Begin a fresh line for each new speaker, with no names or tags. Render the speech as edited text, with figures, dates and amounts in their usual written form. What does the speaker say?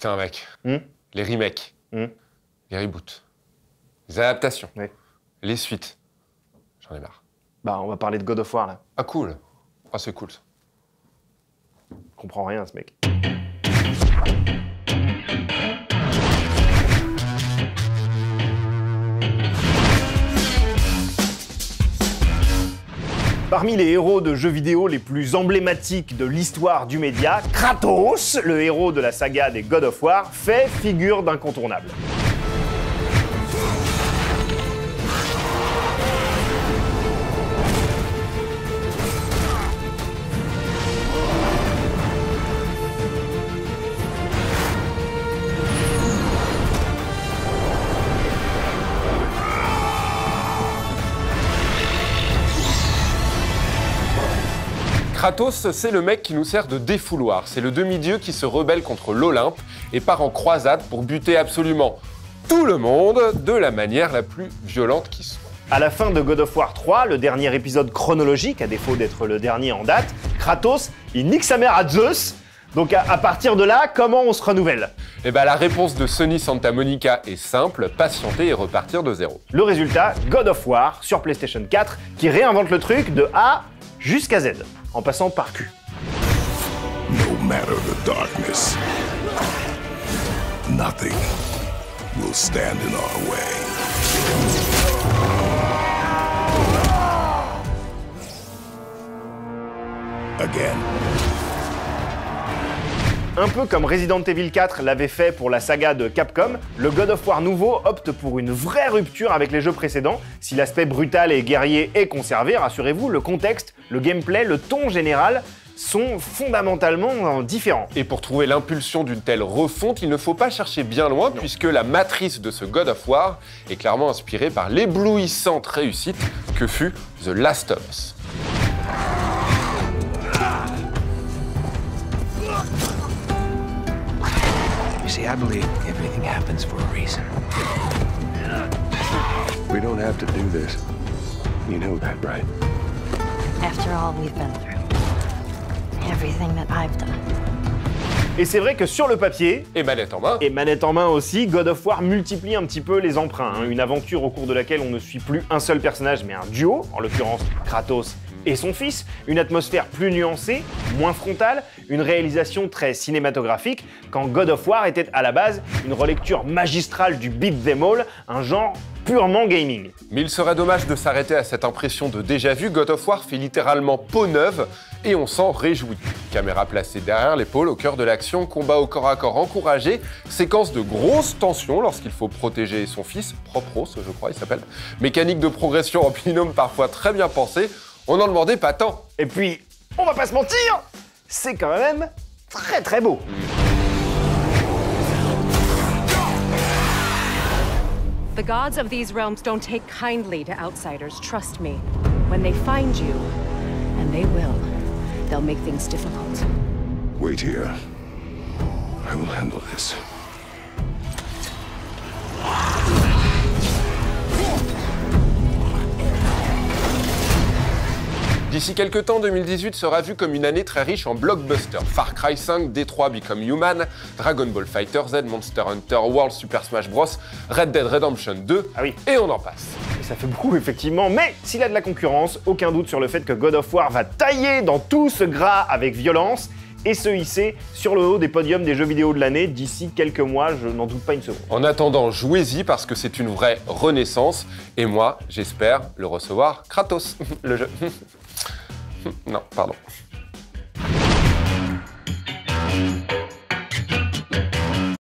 Putain, mec. Les remakes, les reboots, les adaptations, les suites. J'en ai marre.
Bah, on va parler de God of War, là.
Ah, cool. Ah, c'est cool, ça.
Je comprends rien, ce mec. Parmi les héros de jeux vidéo les plus emblématiques de l'histoire du média, Kratos, le héros de la saga des God of War, fait figure d'incontournable.
Kratos, c'est le mec qui nous sert de défouloir. C'est le demi-dieu qui se rebelle contre l'Olympe et part en croisade pour buter absolument tout le monde de la manière la plus violente qui soit.
À la fin de God of War 3, le dernier épisode chronologique, à défaut d'être le dernier en date, Kratos, il nique sa mère à Zeus. Donc à partir de là, comment on se renouvelle?
Eh ben la réponse de Sony Santa Monica est simple, patienter et repartir de zéro.
Le résultat, God of War sur PlayStation 4, qui réinvente le truc de A jusqu'à Z, en passant par Q.
No matter the darkness, nothing will stand in our way. Again.
Un peu comme Resident Evil 4 l'avait fait pour la saga de Capcom, le God of War nouveau opte pour une vraie rupture avec les jeux précédents. Si l'aspect brutal et guerrier est conservé, rassurez-vous, le contexte, le gameplay, le ton général sont fondamentalement différents.
Et pour trouver l'impulsion d'une telle refonte, il ne faut pas chercher bien loin, puisque la matrice de ce God of War est clairement inspirée par l'éblouissante réussite que fut The Last of Us.
You see, I believe everything happens for a reason.
We don't have to do this. You know that, right?
After all we've been through, everything that I've done.
Et c'est vrai que sur le papier,
Et manette en main
aussi, God of War multiplie un petit peu les emprunts. Une aventure au cours de laquelle on ne suit plus un seul personnage, mais un duo, en l'occurrence Kratos et son fils, une atmosphère plus nuancée, moins frontale, une réalisation très cinématographique, quand God of War était à la base une relecture magistrale du beat them all, un genre purement gaming.
Mais il serait dommage de s'arrêter à cette impression de déjà-vu. God of War fait littéralement peau neuve et on s'en réjouit. Caméra placée derrière l'épaule, au cœur de l'action, combat au corps à corps encouragé, séquence de grosses tensions lorsqu'il faut protéger son fils, Propros je crois il s'appelle, mécanique de progression en binôme parfois très bien pensée, on n'en demandait pas tant.
Et puis, on va pas se mentir, c'est quand même très très beau.
The gods of these realms don't take kindly to outsiders, trust me. When they find you, and they will, they'll make things difficult.
Wait here. I will handle this.
D'ici quelques temps, 2018 sera vu comme une année très riche en blockbusters. Far Cry 5, D3 Become Human, Dragon Ball FighterZ, Monster Hunter World, Super Smash Bros, Red Dead Redemption 2, et on en passe.
Et ça fait beaucoup effectivement, mais s'il a de la concurrence, aucun doute sur le fait que God of War va tailler dans tout ce gras avec violence et se hisser sur le haut des podiums des jeux vidéo de l'année d'ici quelques mois, je n'en doute pas une seconde.
En attendant, jouez-y parce que c'est une vraie renaissance, et moi, j'espère le recevoir Kratos, le jeu. Non, pardon.